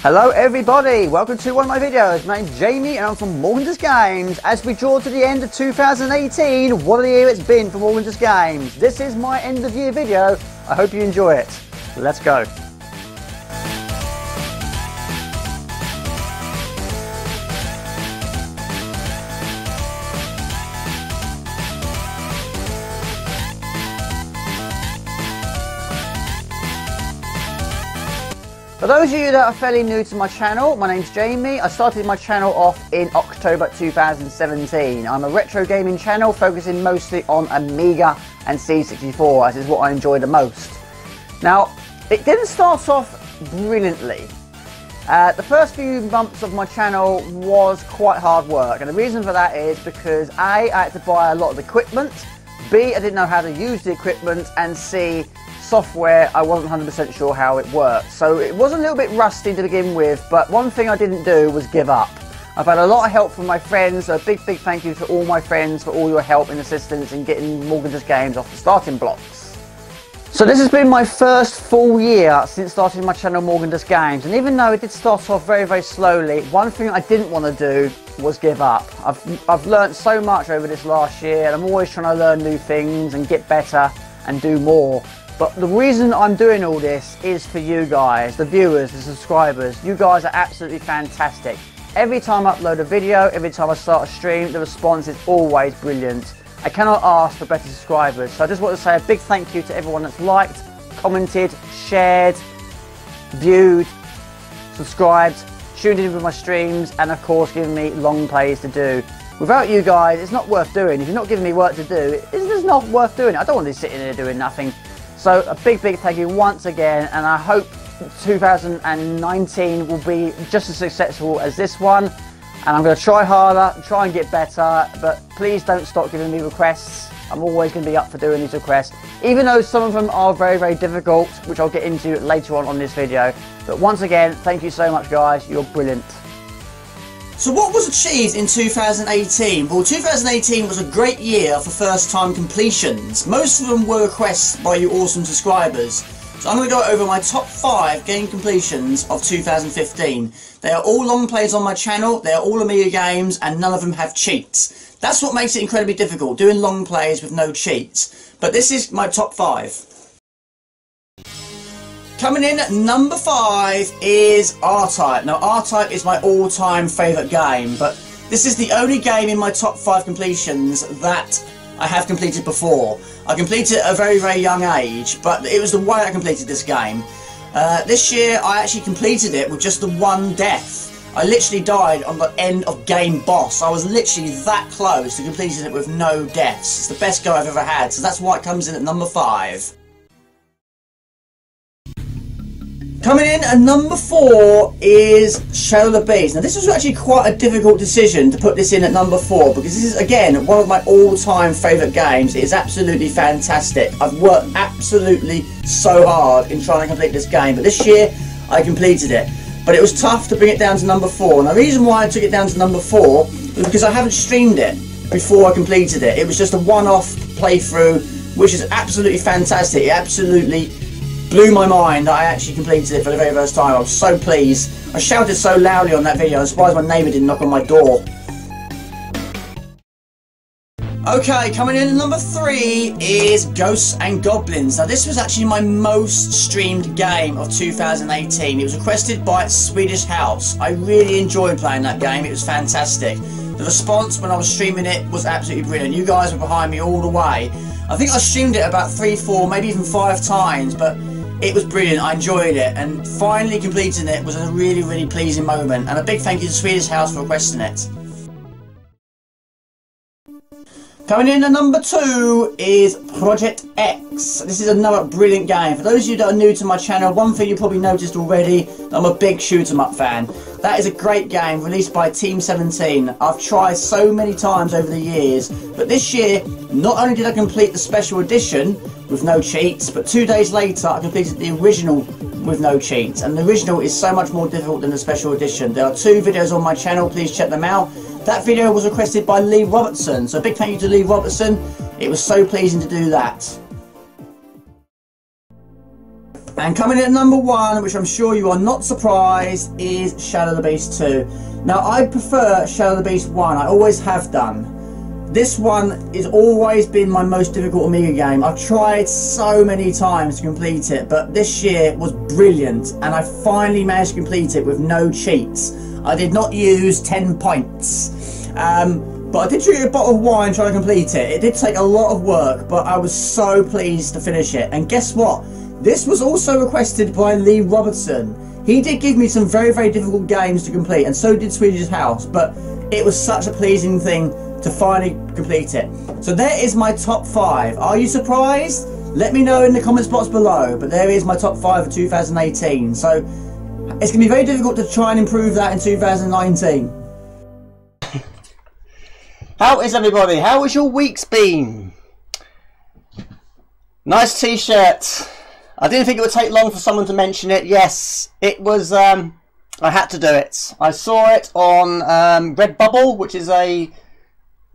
Hello everybody, welcome to one of my videos. My name's Jamie and I'm from Morgan's Games. As we draw to the end of 2018, what a year it's been for Morgan's Games. This is my end of year video. I hope you enjoy it. Let's go. For those of you that are fairly new to my channel, my name's Jamie. I started my channel off in October 2017. I'm a retro gaming channel focusing mostly on Amiga and C64, as is what I enjoy the most. Now, it didn't start off brilliantly. The first few months of my channel was quite hard work, and the reason for that is because A, I had to buy a lot of equipment, B, I didn't know how to use the equipment, and C, software, I wasn't 100% sure how it worked. So it was a little bit rusty to begin with, but one thing I didn't do was give up. I've had a lot of help from my friends, so a big thank you to all my friends for all your help and assistance in getting Morgan's Games off the starting blocks. So this has been my first full year since starting my channel Morgan's Games, and even though it did start off very slowly, one thing I didn't want to do was give up. I've learned so much over this last year, and I'm always trying to learn new things and get better and do more. But the reason I'm doing all this is for you guys, the viewers, the subscribers. You guys are absolutely fantastic. Every time I upload a video, every time I start a stream, the response is always brilliant. I cannot ask for better subscribers. So I just want to say a big thank you to everyone that's liked, commented, shared, viewed, subscribed, tuned in with my streams, and of course giving me long plays to do. Without you guys, it's not worth doing. If you're not giving me work to do, it's just not worth doing. I don't want to be sitting there doing nothing. So a big thank you once again, and I hope 2019 will be just as successful as this one. And I'm going to try harder, try and get better, but please don't stop giving me requests. I'm always going to be up for doing these requests, even though some of them are very difficult, which I'll get into later on this video. But once again, thank you so much guys, you're brilliant. So what was achieved in 2018? Well, 2018 was a great year for first time completions. Most of them were requests by you awesome subscribers. So I'm going to go over my top 5 game completions of 2015. They are all long plays on my channel, they are all Amiga games, and none of them have cheats. That's what makes it incredibly difficult, doing long plays with no cheats. But this is my top 5. Coming in at number 5 is R-Type. Now R-Type is my all-time favourite game, but this is the only game in my top 5 completions that I have completed before. I completed at a very young age, but it was the way I completed this game. This year I actually completed it with just the one death. I literally died on the end of game boss. I was literally that close to completing it with no deaths. It's the best go I've ever had, so that's why it comes in at number 5. Coming in at number 4 is Shadow of the Beast. Now this was actually quite a difficult decision to put this in at number 4, because this is again one of my all-time favourite games. It is absolutely fantastic. I've worked absolutely so hard in trying to complete this game, but this year I completed it. But it was tough to bring it down to number 4. Now the reason why I took it down to number 4 was because I haven't streamed it before I completed it. It was just a one-off playthrough, which is absolutely fantastic. It absolutely blew my mind that I actually completed it for the very first time. I was so pleased. I shouted so loudly on that video, I'm surprised my neighbour didn't knock on my door. Okay, coming in at number 3 is Ghosts and Goblins. Now this was actually my most streamed game of 2018. It was requested by Swedish House. I really enjoyed playing that game, it was fantastic. The response when I was streaming it was absolutely brilliant. You guys were behind me all the way. I think I streamed it about 3, 4, maybe even 5 times, but it was brilliant, I enjoyed it, and finally completing it was a really pleasing moment, and a big thank you to Swedish House for requesting it. Coming in at number 2 is Project X. This is another brilliant game. For those of you that are new to my channel, one thing you probably noticed already, I'm a big shoot 'em up fan. That is a great game released by Team 17. I've tried so many times over the years, but this year, not only did I complete the special edition with no cheats, but 2 days later I completed the original with no cheats, and the original is so much more difficult than the special edition. There are 2 videos on my channel, please check them out. That video was requested by Lee Robertson, so a big thank you to Lee Robertson. It was so pleasing to do that. And coming in at number 1, which I'm sure you are not surprised, is Shadow of the Beast 2. Now, I prefer Shadow of the Beast 1. I always have done. This one has always been my most difficult Amiga game. I've tried so many times to complete it, but this year was brilliant, and I finally managed to complete it with no cheats. I did not use 10 points. But I did drink a bottle of wine trying to complete it. It did take a lot of work, but I was so pleased to finish it. And guess what? This was also requested by Lee Robertson. He did give me some very, very difficult games to complete, and so did Swedish House, but it was such a pleasing thing to finally complete it. So there is my top 5. Are you surprised? Let me know in the comments box below, but there is my top 5 for 2018. So it's going to be very difficult to try and improve that in 2019. How is everybody? How has your week's been? Nice t-shirt. I didn't think it would take long for someone to mention it. Yes, it was, I had to do it. I saw it on Redbubble, which is an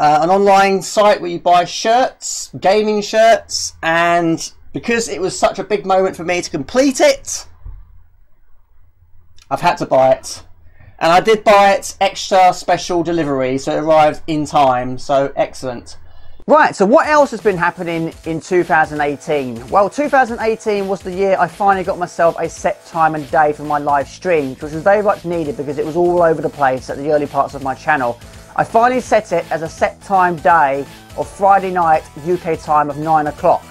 online site where you buy shirts, gaming shirts, and because it was such a big moment for me to complete it, I've had to buy it. And I did buy it extra special delivery, so it arrived in time, so excellent. Right, so what else has been happening in 2018? Well, 2018 was the year I finally got myself a set time and day for my live streams, which was very much needed because it was all over the place at the early parts of my channel. I finally set it as a set time day of Friday night UK time of 9 o'clock.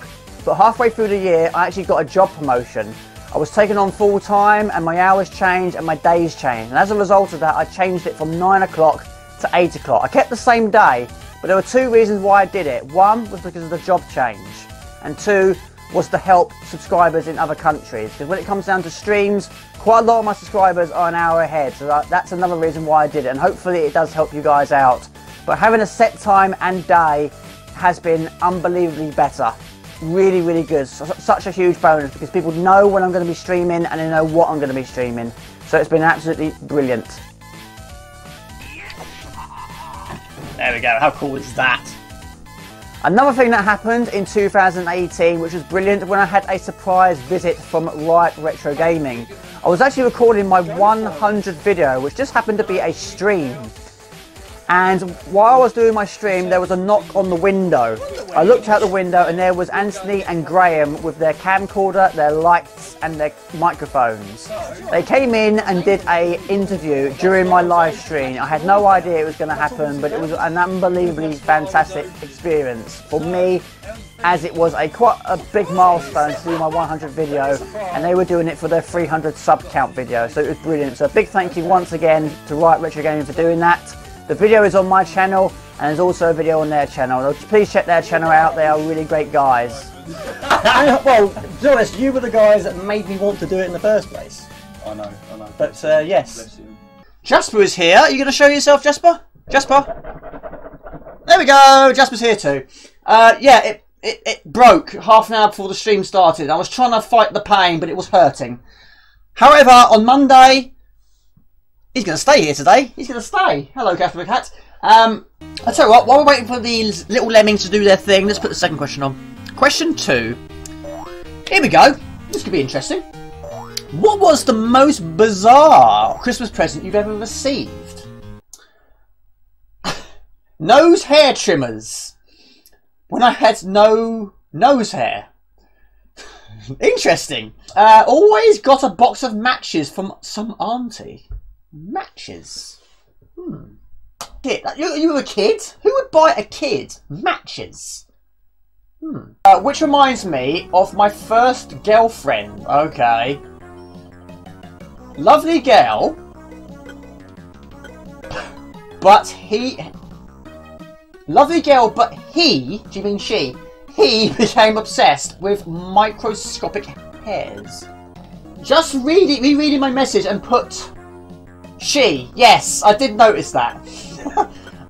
But halfway through the year, I actually got a job promotion. I was taken on full time and my hours changed and my days changed. And as a result of that, I changed it from 9 o'clock to 8 o'clock. I kept the same day, but there were 2 reasons why I did it. 1 was because of the job change, and 2 was to help subscribers in other countries. Because when it comes down to streams, quite a lot of my subscribers are an hour ahead. So that's another reason why I did it. And hopefully it does help you guys out. But having a set time and day has been unbelievably better. Really, really good. Such a huge bonus because people know when I'm going to be streaming and they know what I'm going to be streaming. So it's been absolutely brilliant. There we go. How cool is that? Another thing that happened in 2018, which was brilliant, when I had a surprise visit from Riot Retro Gaming. I was actually recording my 100th video, which just happened to be a stream. And while I was doing my stream, there was a knock on the window. I looked out the window and there was Anthony and Graham with their camcorder, their lights and their microphones. They came in and did an interview during my live stream. I had no idea it was going to happen, but it was an unbelievably fantastic experience for me, as it was quite a big milestone to do my 100th video, and they were doing it for their 300 sub count video, so it was brilliant. So a big thank you once again to Riot Retro Gaming for doing that. The video is on my channel, and there's also a video on their channel. Please check their channel out, they are really great guys. Well, to be honest, you were the guys that made me want to do it in the first place. I know. But yes. Jasper is here. Are you going to show yourself, Jasper? Jasper? There we go, Jasper's here too. Yeah, it broke half an hour before the stream started. I was trying to fight the pain, but it was hurting. However, on Monday, he's going to stay here today. He's going to stay. Hello, Catherine Cat. I'll tell you what, while we're waiting for these little lemmings to do their thing, let's put the second question on. Question 2. Here we go. This could be interesting. What was the most bizarre Christmas present you've ever received? Nose hair trimmers. When I had no nose hair. Interesting. Always got a box of matches from some auntie. Matches. You were a kid? Who would buy a kid matches? Which reminds me of my first girlfriend. Okay. Lovely girl. But he... Lovely girl, but he... Do you mean she? He became obsessed with microscopic hairs. Just rereading my message and put... She. Yes, I did notice that.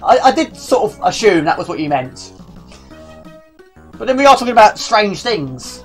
I did sort of assume that was what you meant. But then we are talking about strange things.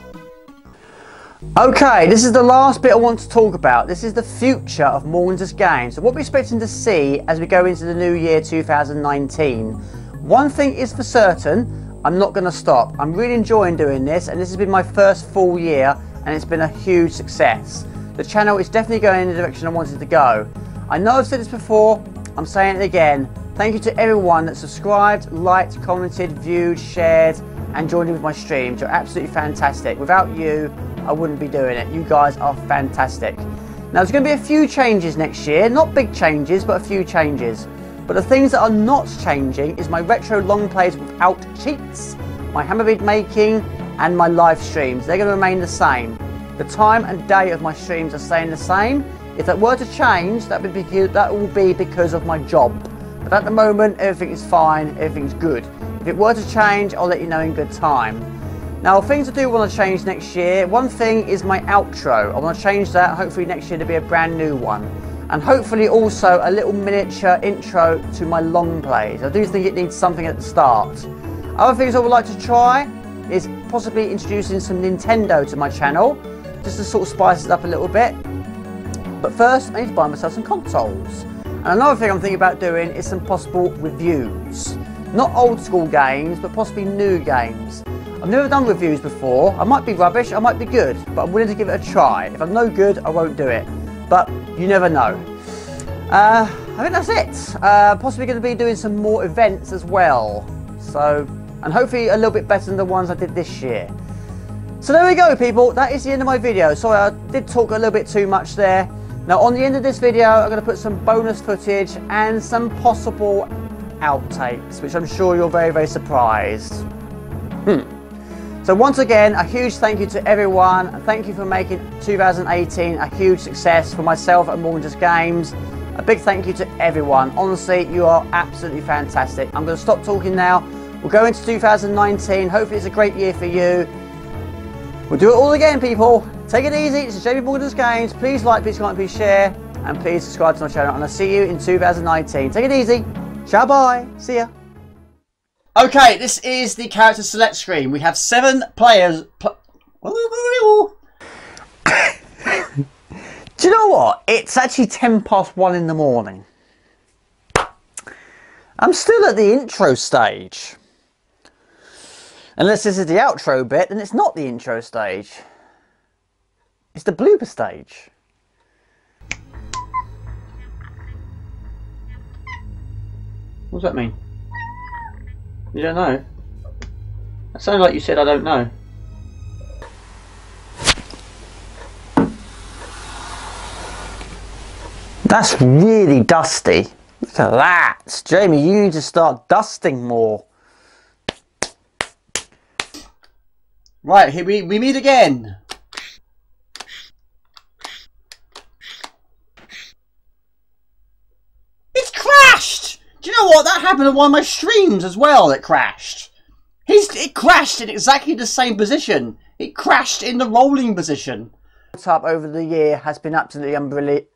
Okay, this is the last bit I want to talk about. This is the future of Morgan's Games. So what we're expecting to see as we go into the new year 2019. One thing is for certain, I'm not going to stop. I'm really enjoying doing this, and this has been my first full year and it's been a huge success. The channel is definitely going in the direction I wanted to go. I know I've said this before, I'm saying it again. Thank you to everyone that subscribed, liked, commented, viewed, shared and joined in with my streams. You're absolutely fantastic. Without you, I wouldn't be doing it. You guys are fantastic. Now there's going to be a few changes next year, not big changes, but a few changes. But the things that are not changing is my retro long plays without cheats, my hammer bead making and my live streams. They're going to remain the same. The time and day of my streams are staying the same. If that were to change, that will be because of my job. But at the moment, everything is fine, everything's good. If it were to change, I'll let you know in good time. Now, things I do want to change next year, one thing is my outro. I want to change that, hopefully next year to be a brand new one. And hopefully also a little miniature intro to my long plays. I do think it needs something at the start. Other things I would like to try is possibly introducing some Nintendo to my channel, just to sort of spice it up a little bit. But first, I need to buy myself some consoles. And another thing I'm thinking about doing is some possible reviews. Not old school games, but possibly new games. I've never done reviews before. I might be rubbish, I might be good, but I'm willing to give it a try. If I'm no good, I won't do it. But you never know. I think that's it. Possibly going to be doing some more events as well. So, and hopefully a little bit better than the ones I did this year. So there we go, people. That is the end of my video. Sorry, I did talk a little bit too much there. Now on the end of this video, I'm going to put some bonus footage and some possible outtakes, which I'm sure you're very, very surprised. So once again, a huge thank you to everyone. Thank you for making 2018 a huge success for myself at More Than Just Games. A big thank you to everyone. Honestly, you are absolutely fantastic. I'm going to stop talking now. We'll go into 2019. Hopefully it's a great year for you. We'll do it all again, people. Take it easy. This is Jamie More Than Just Games. Please like, please comment, please share, and please subscribe to my channel. And I'll see you in 2019. Take it easy. Ciao, bye. See ya. Okay, this is the character select screen. We have 7 players. Do you know what? It's actually 1:10 in the morning. I'm still at the intro stage. Unless this is the outro bit, then it's not the intro stage. It's the blooper stage. What does that mean? You don't know? That sounded like you said I don't know. That's really dusty. Look at that. Jamie, you need to start dusting more. Right, here we meet again. It's crashed! Do you know what? That happened on one of my streams as well, it crashed. It crashed in exactly the same position. It crashed in the rolling position. Up over the year has been absolutely unbelievable.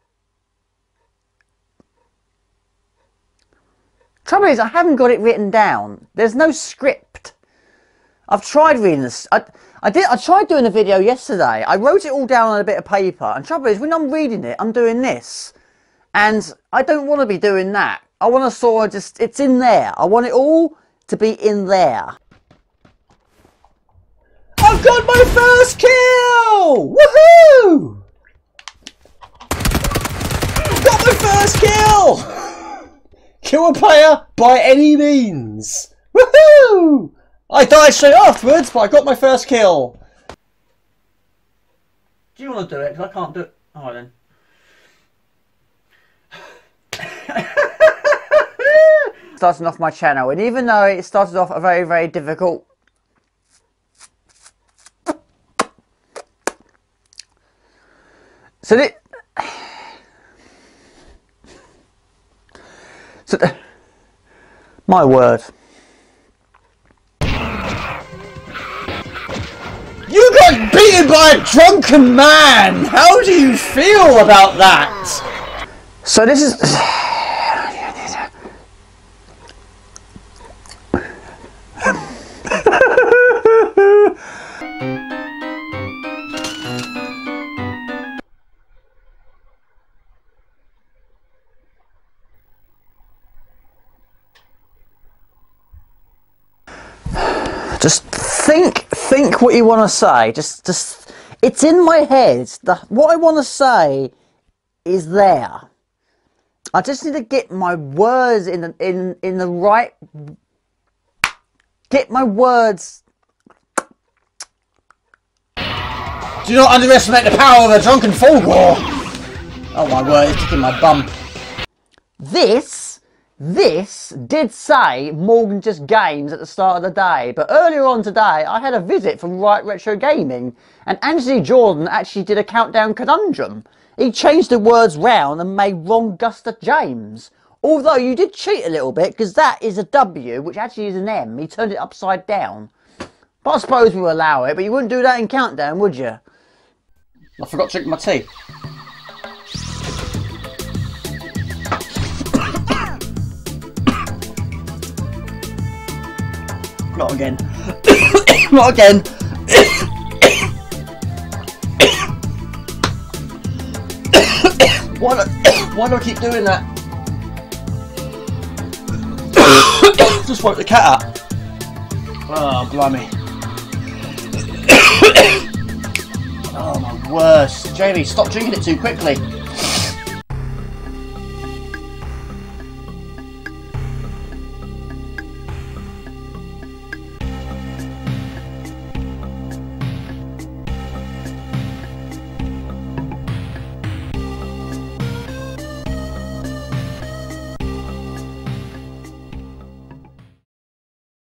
Trouble is, I haven't got it written down. There's no script. I've tried reading this. I tried doing a video yesterday. I wrote it all down on a bit of paper. And trouble is, when I'm reading it, I'm doing this. And I don't want to be doing that. I want to sort of just, it's in there. I want it all to be in there. I've got my first kill! Woohoo! Got my first kill! Kill a player by any means. Woohoo! I died straight afterwards, but I got my first kill. Do you want to do it? Because I can't do it. Alright then. Starting off my channel, and even though it started off a very, very difficult. My word. You got beaten by a drunken man! How do you feel about that? So this is... Just think what you want to say. Just It's in my head. What I want to say is there. I just need to get my words in the right. Get my words. Do not underestimate the power of a drunken Fulgore. Oh my word! It's kicking my bum. This did say more than just games at the start of the day, but earlier on today I had a visit from Right Retro Gaming, and Anthony Jordan actually did a countdown conundrum. He changed the words round and made Ron Guster James. Although you did cheat a little bit, because that is a W, which actually is an M. He turned it upside down. But I suppose we will allow it, but you wouldn't do that in countdown, would you? I forgot to drink my tea. Not again. Not again. Why do I keep doing that? Just woke the cat up. Oh, blimey. Oh my worst. Jamie, stop drinking it too quickly.